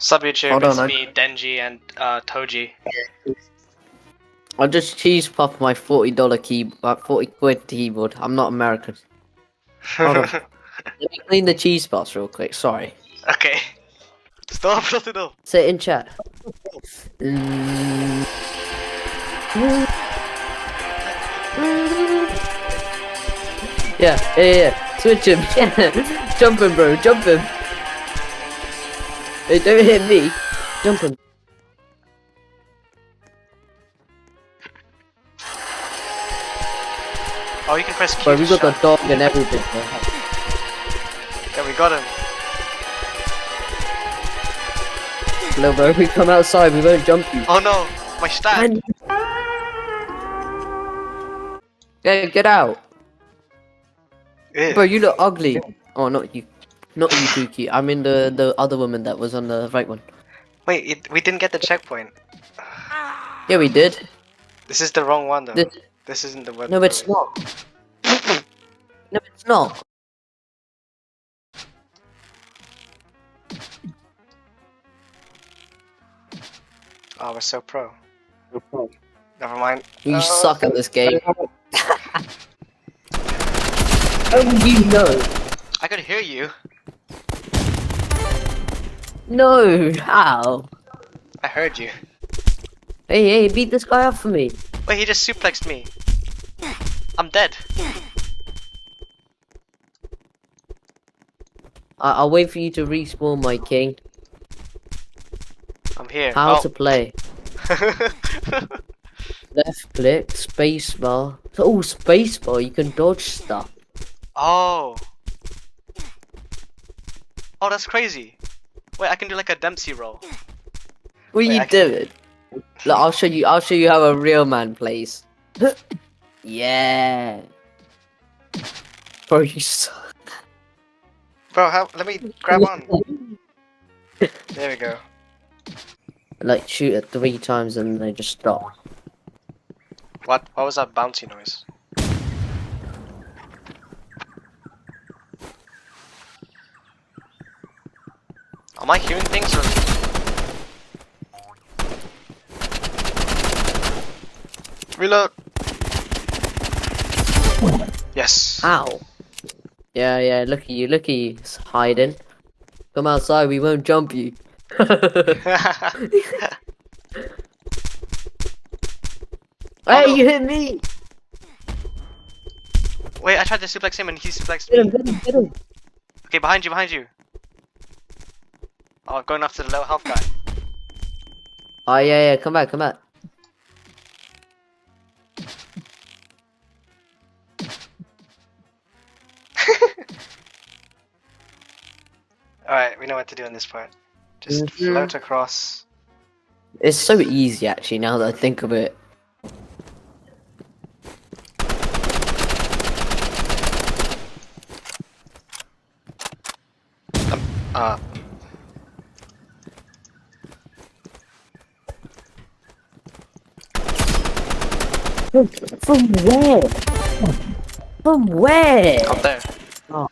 Sub YouTube, Hold it's on, me, Denji, and Toji. I'll just cheese pop my £40 keyboard. I'm not American. Hold on. Let me clean the cheese spots real quick. Sorry. Okay. Stop, shut it up. Say it in chat. Yeah. Switch him. Yeah. Jump him, bro. Jump him. Hey, don't hit me. Jump him. Oh, you can press Q Bro, to we got the shut. dog and everything. Bro. Yeah, we got him. No, bro. We come outside. We won't jump you. Oh no, my stand. Get out. Ew. Bro, you look ugly. Oh, not you. Not you, Dookie. I mean the other woman that was on the right one. Wait, we didn't get the checkpoint. Yeah, we did. This is the wrong one though. This, This isn't the one. no, it's not. No, it's not. Oh, we're so pro. Never mind. You suck at this game. How do you know? I could hear you. No, how? I heard you. Hey, beat this guy up for me. Wait, he just suplexed me. I'm dead. I'll wait for you to respawn, my king. I'm here. How Oh. to play? Left click, spacebar. Oh, spacebar. You can dodge stuff. Oh. Oh, that's crazy. Wait, I can do like a Dempsey roll. What are Wait, you I can- doing? Look, I'll show you. I'll show you how a real man plays. Yeah. Bro, you suck. Bro, let me grab on. There we go. Like shoot it 3 times and they just stop. What was that bouncy noise? Am I hearing things or... Reload! Yes! Ow. Yeah, look at you, it's hiding. Come outside, we won't jump you. Hey, no. you hit me! Wait, I tried to suplex him and he suplexed Get me. him. Okay, behind you. Oh, I'm going after the low health guy. Oh, yeah, come back. Alright, we know what to do in this part. Just float across. It's so easy, actually, now that I think of it. From where? From where? Up there. Oh.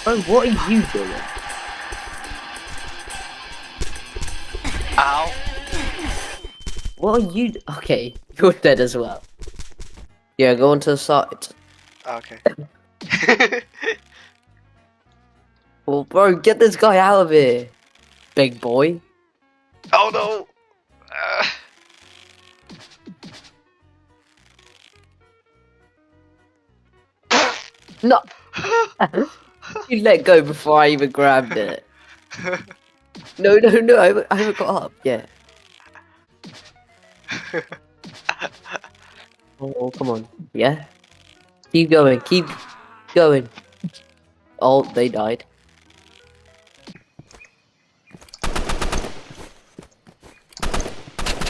Bro, what are you doing? Ow. What are you? Okay, you're dead as well. Yeah, go onto the side. Okay. Well, bro, get this guy out of here, big boy. Oh no! No! You let go before I even grabbed it. No, I haven't got up. Yeah. Oh, come on. Yeah. Keep going. Oh, they died.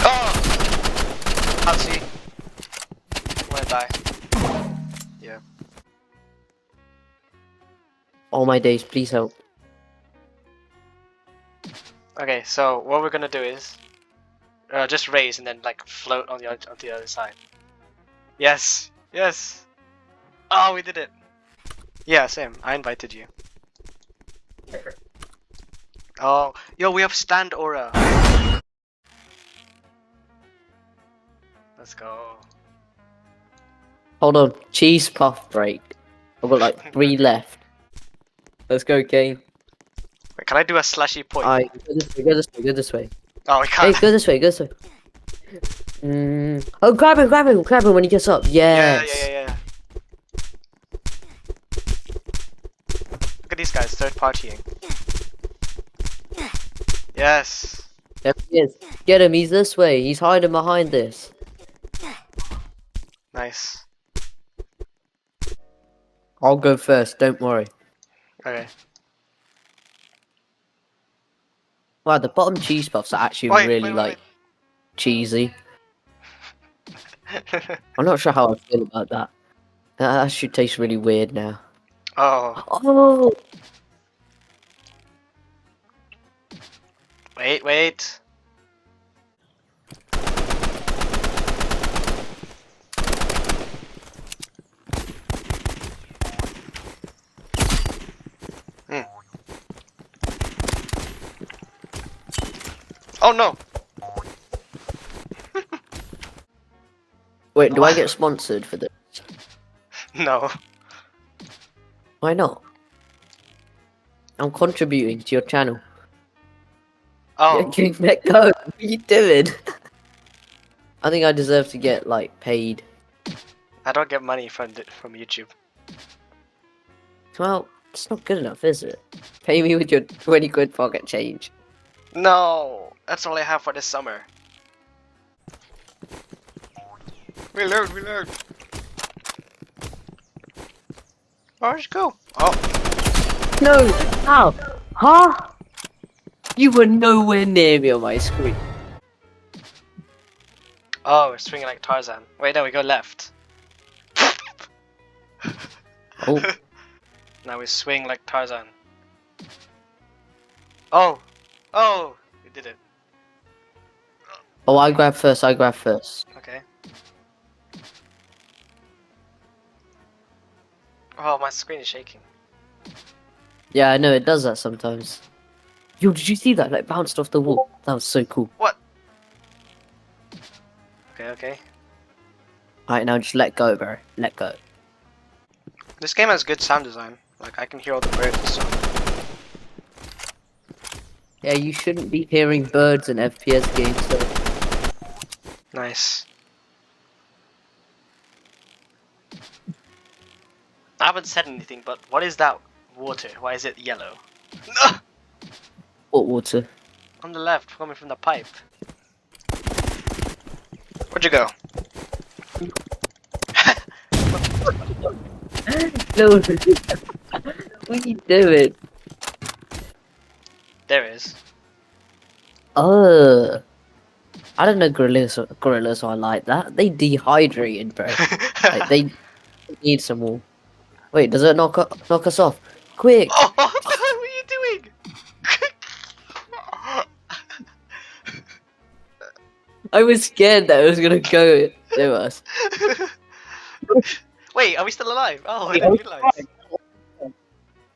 Oh! Can't see. I'm gonna die. Yeah. Oh my days, please help. Okay, so what we're gonna do is just raise and then like float on the other side. Yes. Yes. Oh, we did it. Yeah, same. I invited you. Oh, yo, we have stand aura. Let's go. Hold on, cheese puff break. I've got like 3 left. Let's go, Kane. Wait, can I do a slashy point? Alright, go this way, go this way, go this way. Oh, we Hey, can't. go this way, go this way. Oh, grab him, grab him, grab him when he gets up. Yeah, Yes. yeah. Look at these guys, third partying. Yes. There he is. Get him, he's this way. He's hiding behind this. Nice. I'll go first, don't worry. Okay. Wow, the bottom cheese puffs are actually Wait, really, wait. cheesy. I'm not sure how I feel about that. That actually tastes really weird now. Oh. Oh! Wait. Oh no. Wait, do I get sponsored for this? No. Why not? I'm contributing to your channel. Oh. Let go. What are you doing? I think I deserve to get, like, paid. I don't get money from YouTube. Well, it's not good enough, is it? Pay me with your 20 quid pocket change. No, that's all I have for this summer. Reload. Where'd you go? Oh. No! How? Huh? You were nowhere near me on my screen. Oh, we're swinging like Tarzan. Wait, no, we go left. Oh. Now we swing like Tarzan. Oh, we did it. Oh, I grab first, Okay. Oh, my screen is shaking. Yeah, I know, it does that sometimes. Yo, did you see that? Like, bounced off the wall. That was so cool. What? Okay. Alright, now just let go, bro. Let go. This game has good sound design. Like, I can hear all the birds and stuff. Yeah, you shouldn't be hearing birds in FPS games, though. Nice. I haven't said anything, but what is that water? Why is it yellow? Hot water. On the left, coming from the pipe. Where'd you go? No. What are you doing? There it is. Oh. I don't know gorillas are like that. They dehydrated, bro. Like, they need some more. Wait, does it knock us off? Quick! Oh, what are you doing? I was scared that it was gonna go to us. Wait, are we still alive? Oh, I didn't realize.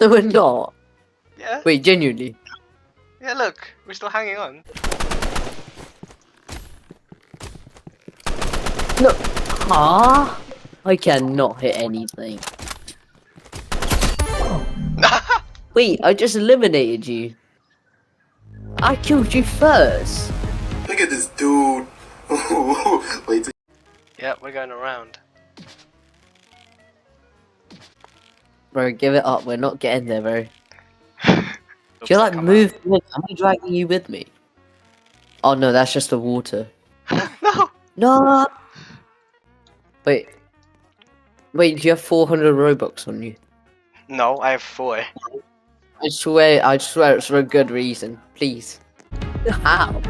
No, we're not. Yeah? Wait, genuinely. Yeah, look, we're still hanging on. No. Ah! I cannot hit anything. Wait, I just eliminated you. I killed you first. Look at this dude. Wait. Yeah, we're going around. Bro, give it up. We're not getting there, bro. Do you like Come move? Am I dragging you with me? Oh no, that's just the water. on. No! No. Wait. Wait, do you have 400 Robux on you? No, I have 4. I swear it's for a good reason. Please. How?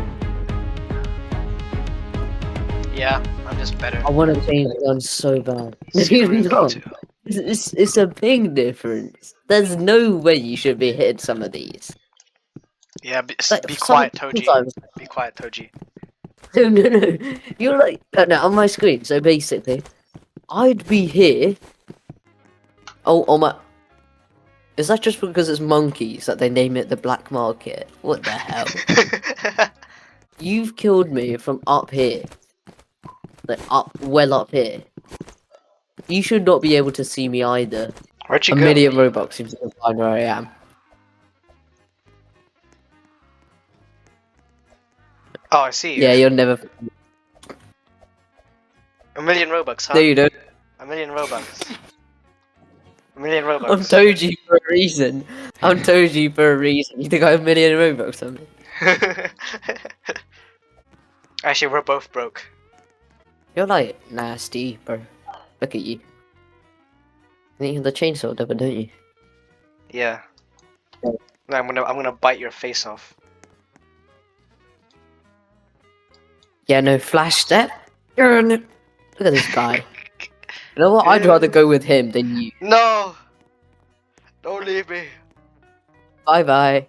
Yeah, I'm just better. I want to change guns so bad. Screw me No. too. It's a big difference. There's no way you should be hitting some of these. Yeah, be Like, quiet, Toji. sometimes- Be quiet, Toji. No. You're like no, on my screen. So basically, I'd be here. Oh my. Is that just because it's monkeys that they name it the black market? What the hell? You've killed me from up here. Like well up here. You should not be able to see me either. Where'd you A go? million Robux if you can find where I am. Oh, I see you. Yeah, you'll never. A million Robux, huh? No, you don't. A million Robux. A million I'm Robux. Toji for a reason. I'm Toji for a reason. You think I have a million Robux on me? Actually, we're both broke. You're like nasty, bro. Look at you. I think you have the chainsaw double, don't you? Yeah. Yeah. No, I'm gonna bite your face off. Yeah, no flash step. Look at this guy. You know what? I'd rather go with him than you. No! Don't leave me. Bye bye.